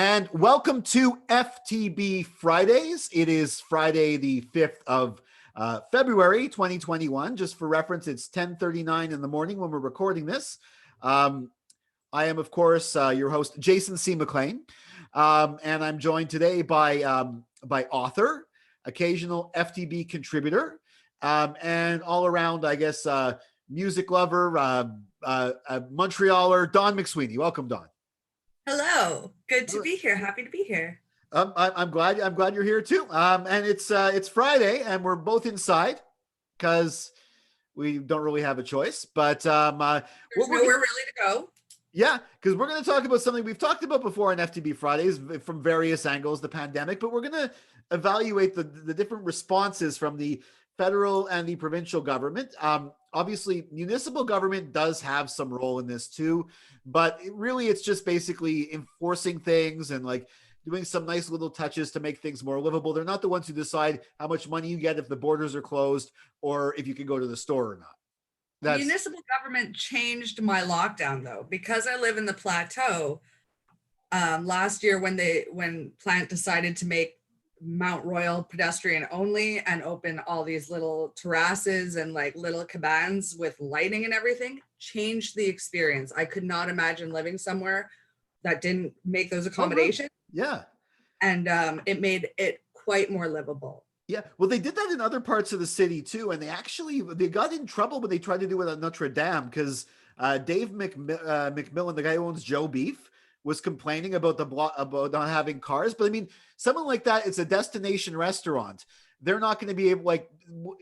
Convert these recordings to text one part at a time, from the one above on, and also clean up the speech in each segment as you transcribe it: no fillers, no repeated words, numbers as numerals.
And welcome to FTB Fridays. It is Friday, the 5th of February, 2021. Just for reference, it's 10:39 in the morning when we're recording this. I am, of course, your host, Jason C. McLean. And I'm joined today by author, occasional FTB contributor, and all around, I guess, music lover, Montrealer, Dawn McSweeney. Welcome, Dawn. Hello, good to be here. Happy to be here. I'm glad you're here too. And it's Friday, and we're both inside because we don't really have a choice. But There's nowhere really to go. Yeah, because we're going to talk about something we've talked about before on FTB Fridays from various angles, the pandemic. But we're going to evaluate the different responses from the federal and the provincial government. Obviously, municipal government does have some role in this too, but it's just basically enforcing things and like doing some nice little touches to make things more livable. They're not the ones who decide how much money you get if the borders are closed or if you can go to the store or not. Municipal government changed my lockdown though, because I live in the plateau. Last year when Plant decided to make Mount Royal pedestrian only and open all these little terrasses and like little cabanas with lighting and everything, changed the experience. I could not imagine living somewhere that didn't make those accommodations. Yeah. And it made it quite more livable. Yeah, well, they did that in other parts of the city too, and they got in trouble when they tried to do it at Notre Dame because Dave McMillan, the guy who owns Joe Beef, was complaining about about not having cars. But I mean, someone like that, it's a destination restaurant. They're not going to be able, like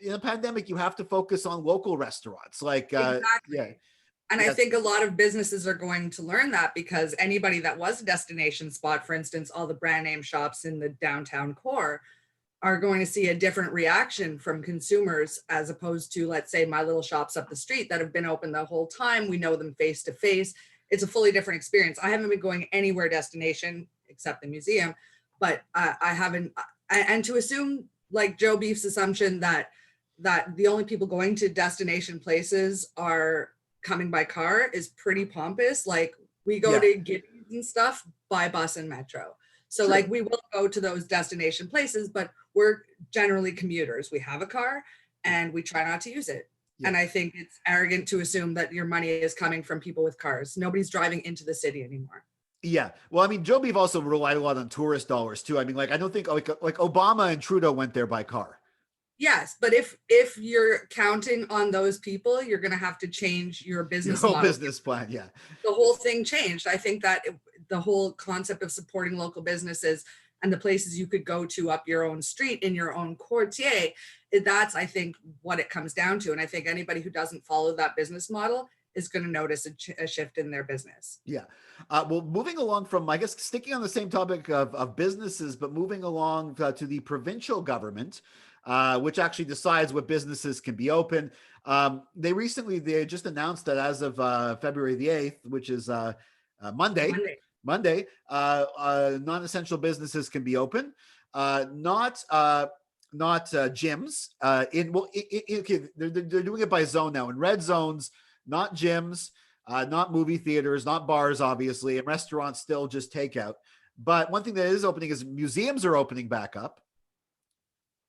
in a pandemic, you have to focus on local restaurants. Like, exactly. Yeah. And I think a lot of businesses are going to learn that because anybody that was a destination spot, for instance, all the brand name shops in the downtown core are going to see a different reaction from consumers as opposed to, let's say, my little shops up the street that have been open the whole time. We know them face to face. It's a fully different experience. I haven't been going anywhere destination except the museum, but I haven't. And to assume, like Joe Beef's assumption that the only people going to destination places are coming by car is pretty pompous. Like we go to Giddy's and stuff by bus and metro. So Like we will go to those destination places, but we're generally commuters. We have a car and we try not to use it. Yeah. And I think it's arrogant to assume that your money is coming from people with cars. Nobody's driving into the city anymore. Yeah. Well, I mean, Joe Beef also relied a lot on tourist dollars too. I mean, like, I don't think like Obama and Trudeau went there by car. Yes, but if you're counting on those people, you're going to have to change your business model. Business plan, yeah. The whole thing changed. I think that the whole concept of supporting local businesses and the places you could go to up your own street in your own quartier, that's, I think, what it comes down to. And I think anybody who doesn't follow that business model is going to notice a shift in their business. Yeah. Well, moving along from, I guess, sticking on the same topic of businesses, but moving along to the provincial government, which actually decides what businesses can be open. They just announced that as of February the 8th, which is Monday, non-essential businesses can be open, not gyms. They're doing it by zone now. In red zones, not gyms, not movie theaters, not bars, obviously, and restaurants still just takeout. But one thing that is opening is museums are opening back up.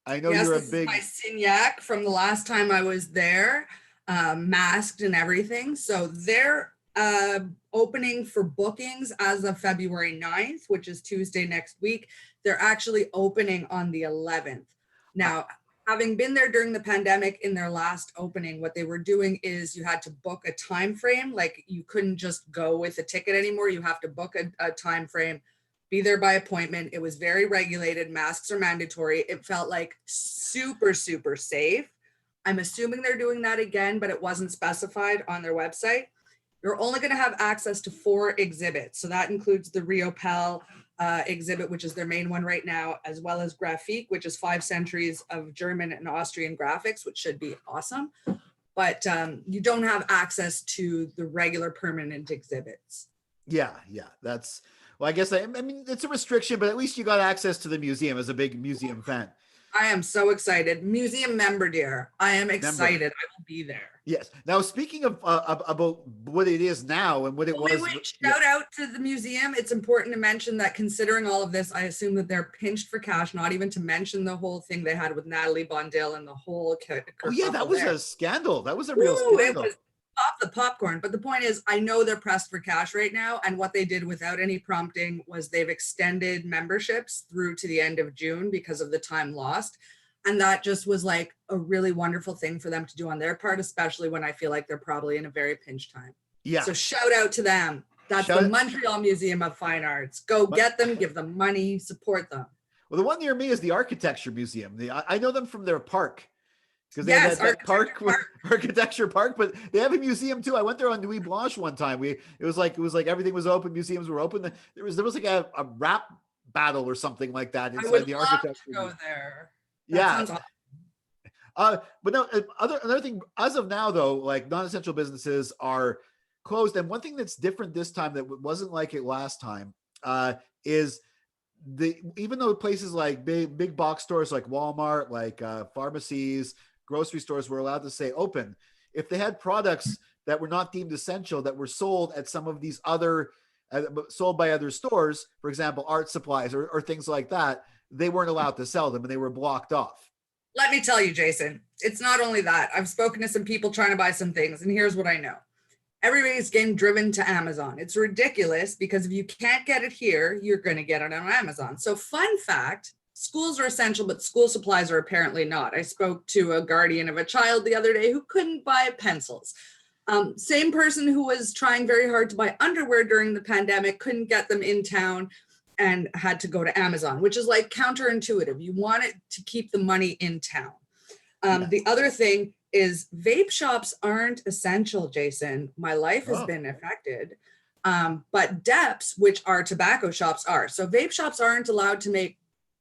I know you're a big. My Signac from the last time I was there, masked and everything. So they're opening for bookings as of February 9th, which is Tuesday next week. They're actually opening on the 11th. Now, having been there during the pandemic in their last opening, what they were doing is you had to book a time frame. Like you couldn't just go with a ticket anymore. You have to book a time frame, be there by appointment. It was very regulated. Masks are mandatory. It felt like super, super safe. I'm assuming they're doing that again, but it wasn't specified on their website. You're only going to have access to 4 exhibits. So that includes the Rio Pel exhibit, which is their main one right now, as well as Graphique, which is 5 centuries of German and Austrian graphics, which should be awesome. But you don't have access to the regular permanent exhibits. Yeah. That's, well, I guess, I mean, it's a restriction, but at least you got access to the museum as a big museum fan. I am so excited. Museum member, dear. I am Member. excited. I will be there. Yes. Now, speaking of about what it is now and what it was. Wait, shout out to the museum. It's important to mention that considering all of this, I assume that they're pinched for cash, not even to mention the whole thing they had with Natalie Bondale and the whole Oh yeah, that was there. a scandal. That was a real Ooh, it scandal. was pop the popcorn. But the point is, I know they're pressed for cash right now. And what they did without any prompting was they've extended memberships through to the end of June because of the time lost. And that just was like a really wonderful thing for them to do on their part, especially when I feel like they're probably in a very pinch time. Yeah. So shout out to them. That's the Montreal Museum of Fine Arts. Go get them, give them money, support them. Well, the one near me is the Architecture Museum. I know them from their park. Because they yes, have that architecture park, but they have a museum too. I went there on Nuit Blanche one time. It was like everything was open, museums were open. There was like a rap battle or something like that inside the architecture. To go there. That sounds awesome. But no, another thing, as of now though, like non-essential businesses are closed. And one thing that's different this time that wasn't like it last time is even though places like big box stores like Walmart, like pharmacies, grocery stores were allowed to stay open, if they had products that were not deemed essential that were sold at some of these other sold by other stores, for example, art supplies or things like that, they weren't allowed to sell them and they were blocked off. Let me tell you, Jason, it's not only that. I've spoken to some people trying to buy some things, and here's what I know. Everybody's getting driven to Amazon. It's ridiculous because if you can't get it here, you're going to get it on Amazon. So fun fact, schools are essential, but school supplies are apparently not. I spoke to a guardian of a child the other day who couldn't buy pencils. Same person who was trying very hard to buy underwear during the pandemic, couldn't get them in town and had to go to Amazon, which is like counterintuitive. You want it to keep the money in town. The other thing is vape shops aren't essential, Jason. My life has been affected. But DEPs, which are tobacco shops, are. So vape shops aren't allowed to make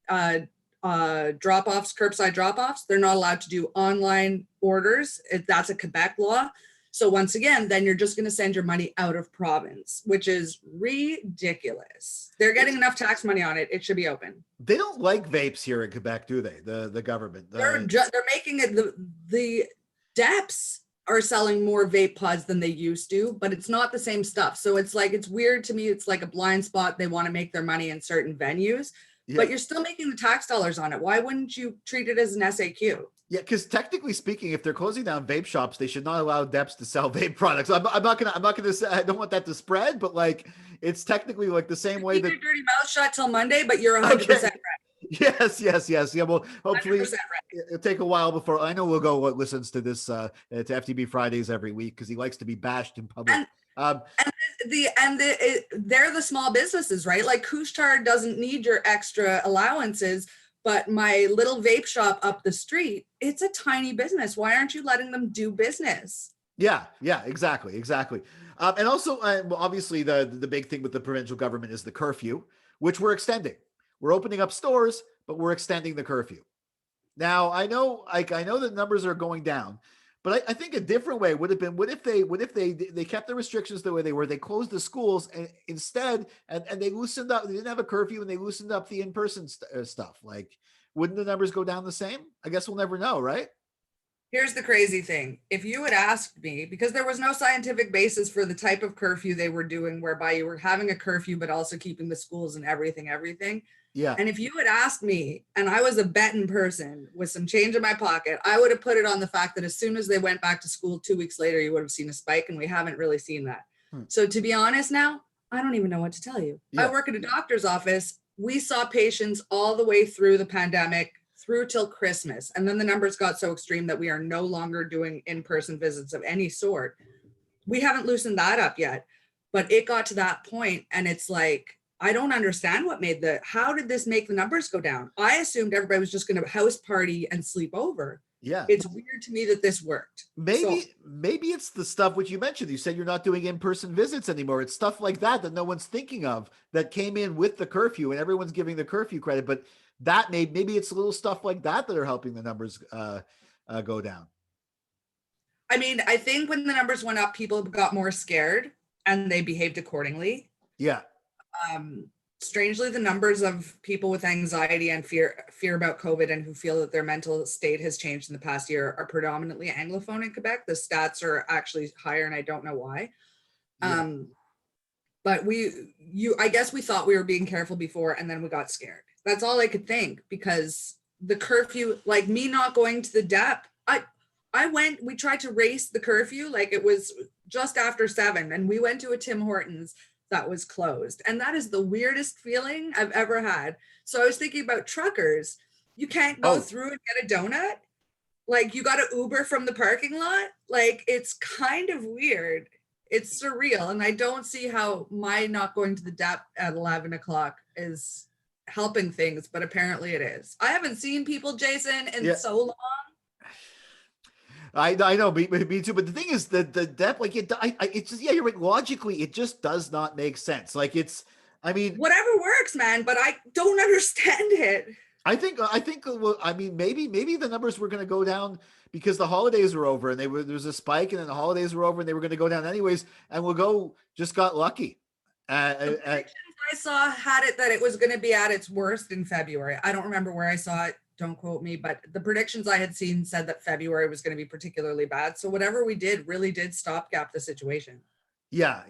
drop-offs, curbside drop-offs. They're not allowed to do online orders. That's a Quebec law. So once again, then you're just going to send your money out of province, which is ridiculous. They're getting enough tax money on it. It should be open. They don't like vapes here in Quebec, do they? The government. They're making it, the DEPs are selling more vape pods than they used to, but it's not the same stuff. So it's like, it's weird to me. It's like a blind spot. They want to make their money in certain venues, but you're still making the tax dollars on it. Why wouldn't you treat it as an SAQ? Yeah, because technically speaking, if they're closing down vape shops, they should not allow DEPs to sell vape products. I'm not gonna say I don't want that to spread, but like it's technically like the same way that keep your dirty mouth shut till Monday, but you're 100% right. Yes. Yeah, well, hopefully right. It'll take a while before I know we'll go what listens to this to FTB Fridays every week because he likes to be bashed in public. They're the small businesses, right? Like Couche-Tard doesn't need your extra allowances. But my little vape shop up the street, it's a tiny business. Why aren't you letting them do business? Yeah, exactly. And also, obviously, the big thing with the provincial government is the curfew, which we're extending. We're opening up stores, but we're extending the curfew. Now, I know the numbers are going down, but I think a different way would have been what if they kept the restrictions the way they were, they closed the schools and instead and they loosened up, they didn't have a curfew and they loosened up the in-person stuff. Like, wouldn't the numbers go down the same? I guess we'll never know, right? Here's the crazy thing. If you had asked me, because there was no scientific basis for the type of curfew they were doing, whereby you were having a curfew, but also keeping the schools and everything. Yeah. And if you had asked me, and I was a betting person with some change in my pocket, I would have put it on the fact that as soon as they went back to school 2 weeks later, you would have seen a spike, and we haven't really seen that. So to be honest now, I don't even know what to tell you. Yeah. I work at a doctor's office. We saw patients all the way through the pandemic, through till Christmas. And then the numbers got so extreme that we are no longer doing in-person visits of any sort. We haven't loosened that up yet, but it got to that point, and it's like, I don't understand how did this make the numbers go down? I assumed everybody was just going to house party and sleep over. Yeah. It's weird to me that this worked. Maybe it's the stuff which you mentioned. You said you're not doing in-person visits anymore. It's stuff like that no one's thinking of that came in with the curfew and everyone's giving the curfew credit. But that maybe it's little stuff like that are helping the numbers go down. I mean, I think when the numbers went up, people got more scared and they behaved accordingly. Yeah. Strangely, the numbers of people with anxiety and fear about COVID and who feel that their mental state has changed in the past year are predominantly Anglophone in Quebec. The stats are actually higher, and I don't know why. Yeah. But I guess we thought we were being careful before, and then we got scared. That's all I could think, because the curfew, like me not going to the DEP, we tried to race the curfew, like it was just after 7, and we went to a Tim Hortons that was closed. And that is the weirdest feeling I've ever had. So I was thinking about truckers. You can't go through and get a donut. Like you got to Uber from the parking lot. Like it's kind of weird. It's surreal. And I don't see how my not going to the DEP at 11 o'clock is helping things, but apparently it is. I haven't seen people, Jason, in so long. I know, me too. But the thing is, the DEP, like it's just, you're right. Logically, it just does not make sense. Like whatever works, man. But I don't understand it. I think, well, maybe the numbers were going to go down because the holidays were over and there was a spike, and then the holidays were over and they were going to go down anyways. And just got lucky. The predictions I saw had it that it was going to be at its worst in February. I don't remember where I saw it. Don't quote me, but the predictions I had seen said that February was going to be particularly bad. So whatever we did really did stopgap the situation. Yeah.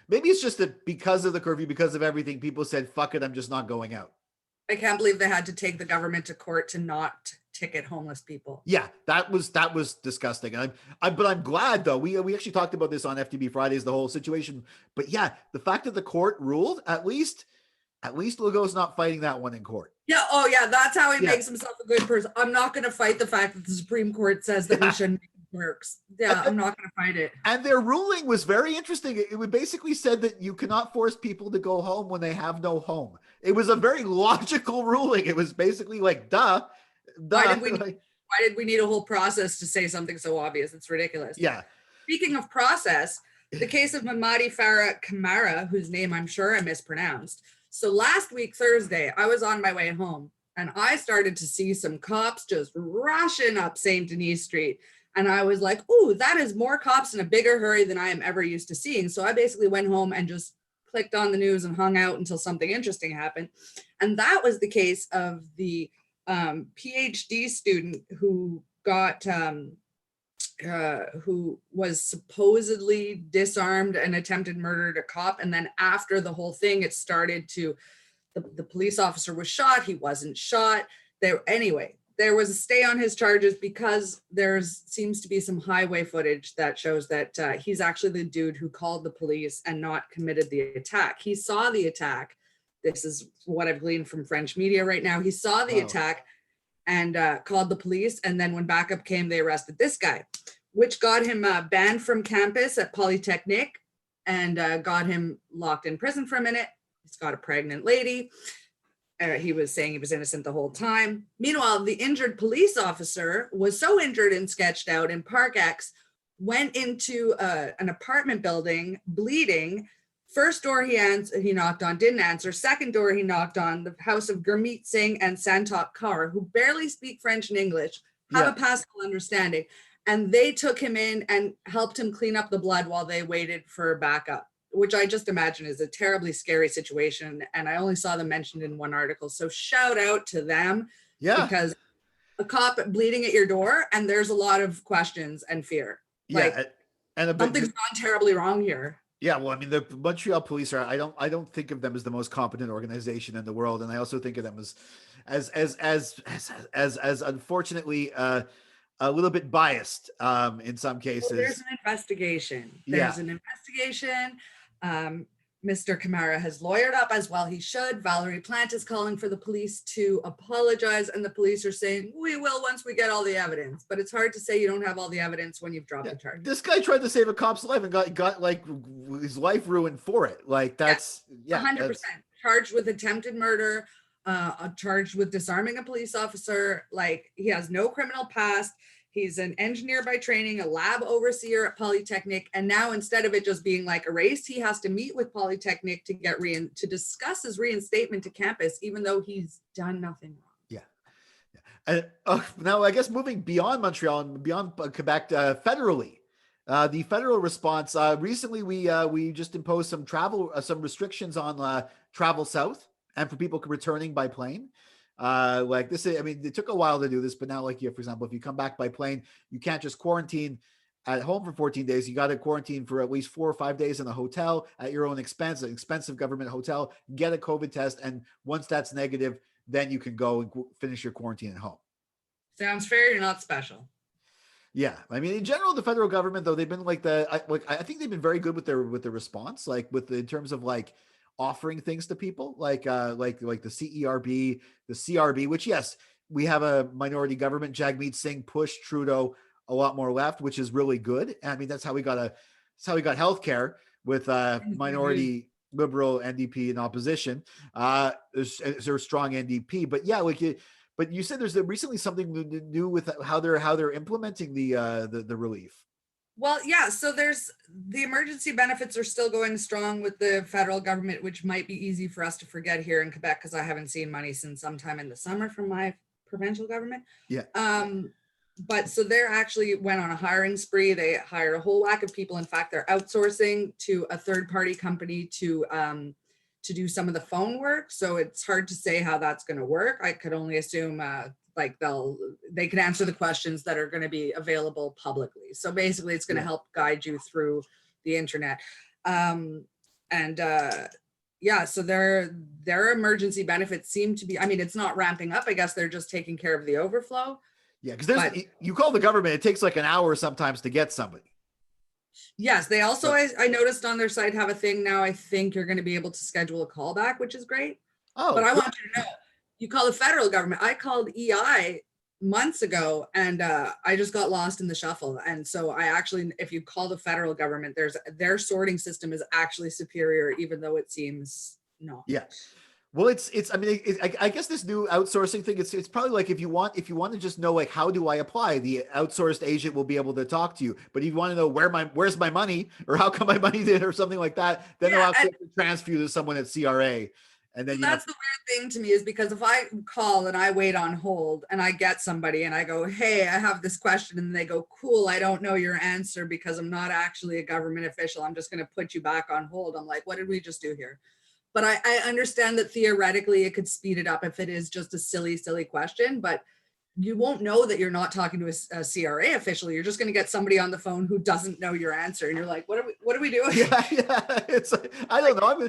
Maybe it's just that because of the curfew, because of everything, people said, fuck it, I'm just not going out. I can't believe they had to take the government to court to not ticket homeless people. Yeah, that was disgusting. But I'm glad though. We actually talked about this on FTB Fridays, the whole situation. But yeah, the fact that the court ruled, at least Legault's not fighting that one in court. Yeah. Oh yeah. That's how he makes himself a good person. I'm not going to fight the fact that the Supreme Court says that we shouldn't make works. Yeah. I'm not going to fight it. And their ruling was very interesting. It basically said that you cannot force people to go home when they have no home. It was a very logical ruling. It was basically like, duh. Why did we need a whole process to say something so obvious? It's ridiculous. Yeah. Speaking of process, the case of Mamadi Farah Kamara, whose name I'm sure I mispronounced. So last week, Thursday, I was on my way home and I started to see some cops just rushing up St. Denis Street. And I was like, ooh, that is more cops in a bigger hurry than I am ever used to seeing. So I basically went home and just clicked on the news and hung out until something interesting happened. And that was the case of the PhD student who got who was supposedly disarmed and attempted murder to a cop. And then after the whole thing, it started to, the police officer was shot. He wasn't shot. Anyway, there was a stay on his charges because seems to be some highway footage that shows that he's actually the dude who called the police and not committed the attack. He saw the attack. This is what I've gleaned from French media right now. He saw the attack and called the police. And then when backup came, they arrested this guy, which got him banned from campus at Polytechnic and got him locked in prison for a minute. He's got a pregnant lady. He was saying he was innocent the whole time. Meanwhile, the injured police officer was so injured and sketched out in Park X, went into an apartment building bleeding. First door he knocked on, didn't answer. Second door he knocked on, the house of Gurmeet Singh and Santop Kaur, who barely speak French and English, have a passable understanding. And they took him in and helped him clean up the blood while they waited for backup, which I just imagine is a terribly scary situation. And I only saw them mentioned in one article. So shout out to them. Yeah. Because a cop bleeding at your door, and there's a lot of questions and fear. Something's gone terribly wrong here. Yeah, well, I mean, the Montreal police I don't think of them as the most competent organization in the world, and I also think of them as unfortunately a little bit biased in some cases. Well, there's an investigation. There's an investigation. Mr. Kamara has lawyered up as well. He should. Valerie Plante is calling for the police to apologize, and the police are saying, we will once we get all the evidence. But it's hard to say you don't have all the evidence when you've dropped the charge. This guy tried to save a cop's life and got like his life ruined for it. Like that's 100% charged with attempted murder, charged with disarming a police officer. Like he has no criminal past. He's an engineer by training, a lab overseer at Polytechnic. And now instead of it just being like erased, he has to meet with Polytechnic to get to discuss his reinstatement to campus, even though he's done nothing wrong. And now I guess moving beyond Montreal and beyond Quebec, federally, the federal response, recently we just imposed some restrictions on travel south and for people returning by plane. Like this, I mean, it took a while to do this, but now, like, for example, if you come back by plane, you can't just quarantine at home for 14 days. You got to quarantine for at least 4 or 5 days in a hotel at your own expense, an expensive government hotel, get a COVID test. And once that's negative, then you can go and finish your quarantine at home. Sounds fair. You're not special. Yeah, I mean, in general, the federal government, though, they've been like I think they've been very good with their response, like in terms of like offering things to people, like the CERB, the CRB, which, yes, we have a minority government. Jagmeet Singh pushed Trudeau a lot more left, which is really good. I mean, that's how we got healthcare with minority Liberal NDP in opposition. There's a strong NDP, but yeah, but you said there's recently something new with how they're implementing the relief. Well, yeah. So there's the emergency benefits are still going strong with the federal government, which might be easy for us to forget here in Quebec because I haven't seen money since sometime in the summer from my provincial government. Yeah. But so they're actually went on a hiring spree. They hired a whole whack of people. In fact, they're outsourcing to a third-party company to do some of the phone work. So it's hard to say how that's going to work. I could only assume like they can answer the questions that are going to be available publicly. So basically it's going to help guide you through the internet. Yeah, so their emergency benefits seem to be, I mean, it's not ramping up. I guess they're just taking care of the overflow. Yeah, because you call the government, it takes like an hour sometimes to get somebody. Yes, they also, I noticed on their site, have a thing now. I think you're going to be able to schedule a callback, which is great. Oh, but I want you to know, you call the federal government. I called EI months ago and I just got lost in the shuffle. And so I actually, if you call the federal government, their sorting system is actually superior, even though it seems not. Yeah. Well, I mean, I guess this new outsourcing thing, it's probably like if you want to just know, like, how do I apply, the outsourced agent will be able to talk to you. But if you want to know where's my money, or how come my money did, or something like that, then they'll have to transfer you to someone at CRA. And then that's the weird thing to me, is because if I call and I wait on hold and I get somebody and I go, hey, I have this question, and they go, cool, I don't know your answer because I'm not actually a government official, I'm just going to put you back on hold. I'm like, what did we just do here? But I understand that theoretically it could speed it up if it is just a silly question, but you won't know that you're not talking to a CRA official. You're just going to get somebody on the phone who doesn't know your answer. And you're like, what are we doing? Yeah. It's like, I don't know.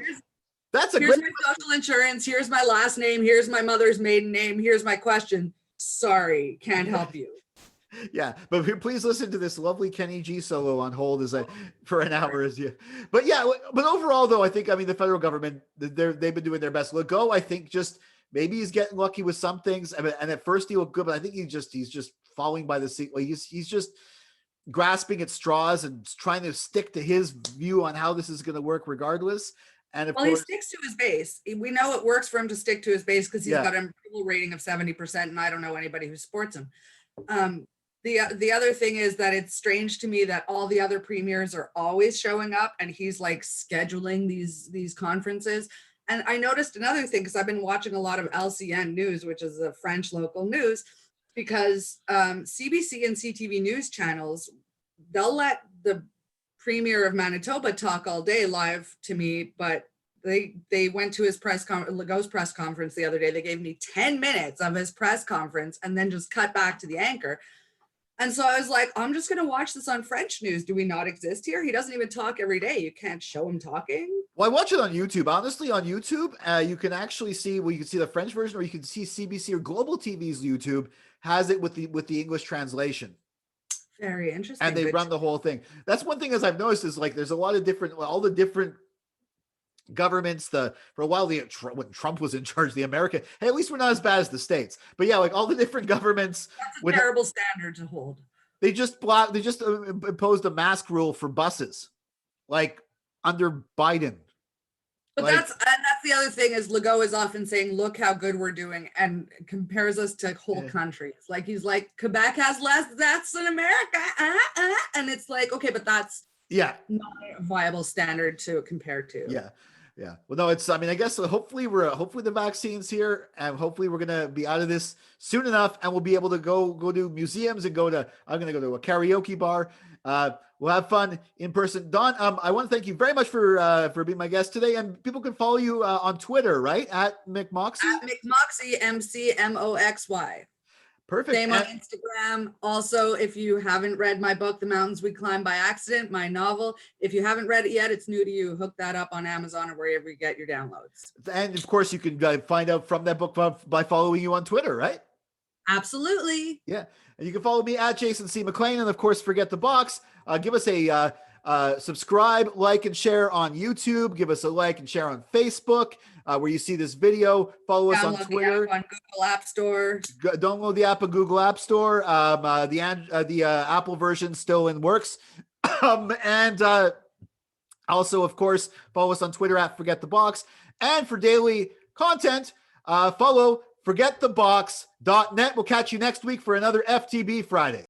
That's here's my social insurance. Here's my last name. Here's my mother's maiden name. Here's my question. Sorry, can't help you. Yeah, but please listen to this lovely Kenny G solo on hold for an hour. But yeah, but overall though, I think, I mean, the federal government, they've been doing their best. Legault, I think, just maybe he's getting lucky with some things. I mean, and at first he looked good, but I think he's just falling by the seat. Like he's just grasping at straws and trying to stick to his view on how this is going to work regardless. And of course, he sticks to his base. We know it works for him to stick to his base because he's got an approval rating of 70%, and I don't know anybody who supports him. The other thing is that it's strange to me that all the other premiers are always showing up and he's like scheduling these conferences. And I noticed another thing, because I've been watching a lot of LCN News, which is a French local news, because CBC and CTV news channels, they'll let the premier of Manitoba talk all day live to me, but they went to his Legault's press conference the other day. They gave me 10 minutes of his press conference and then just cut back to the anchor. And so I was like, I'm just going to watch this on French news. Do we not exist here? He doesn't even talk every day. You can't show him talking. Well, I watch it on YouTube. Honestly, on YouTube, you can actually see, you can see the French version, or you can see CBC or Global TV's YouTube has it with the English translation. Very interesting. And they run the whole thing. That's one thing, as I've noticed, is like there's a lot of all the different governments. For a while, when Trump was in charge, the American, hey, at least we're not as bad as the States. But yeah, like all the different governments, that's a terrible standard to hold. They just imposed a mask rule for buses, like under Biden. But that's the other thing, is Legault is often saying, look how good we're doing, and compares us to whole countries. Like he's like, Quebec has less deaths than America. And it's like, okay, but that's not a viable standard to compare to. Yeah. Well, no, I mean, I guess hopefully the vaccine's here, and hopefully we're going to be out of this soon enough, and we'll be able to go to museums and I'm going to go to a karaoke bar We'll have fun in person. Dawn, I want to thank you very much for being my guest today. And people can follow you on Twitter, right? At McMoxie? At McMoxie, McMoxy. Perfect. Same on Instagram. Also, if you haven't read my book, The Mountains We Climb by Accident, my novel, if you haven't read it yet, it's new to you. Hook that up on Amazon or wherever you get your downloads. And of course, you can find out from that book by following you on Twitter, right? Absolutely. Yeah. And you can follow me at Jason C. McLean. And of course, Forget the Box. Give us a subscribe, like, and share on YouTube. Give us a like and share on Facebook where you see this video. Follow us on Twitter. On Google App Store. Download the app on Google App Store. The Apple version still in works. And also, of course, follow us on Twitter at Forget the Box. And for daily content, follow forgetthebox.net. We'll catch you next week for another FTB Friday.